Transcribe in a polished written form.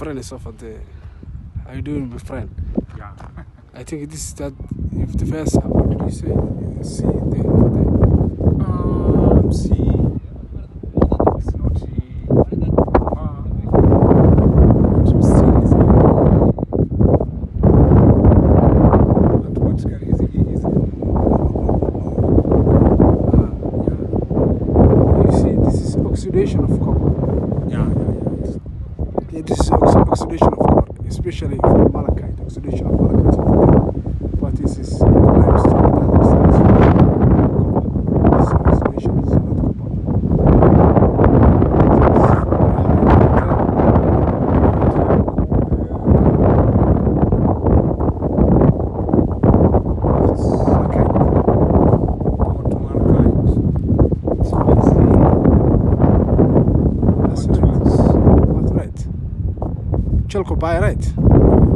friend is over there. How you doing, my friend? Yeah. I think this is that. If the first, what did you say? See there. See. It's not oxidation of copper. Yeah. Yeah, this is oxidation of copper, especially for malachite. Oxidation of malachite. But this is limestone. This oxidation is not copper. Chalco pyrite.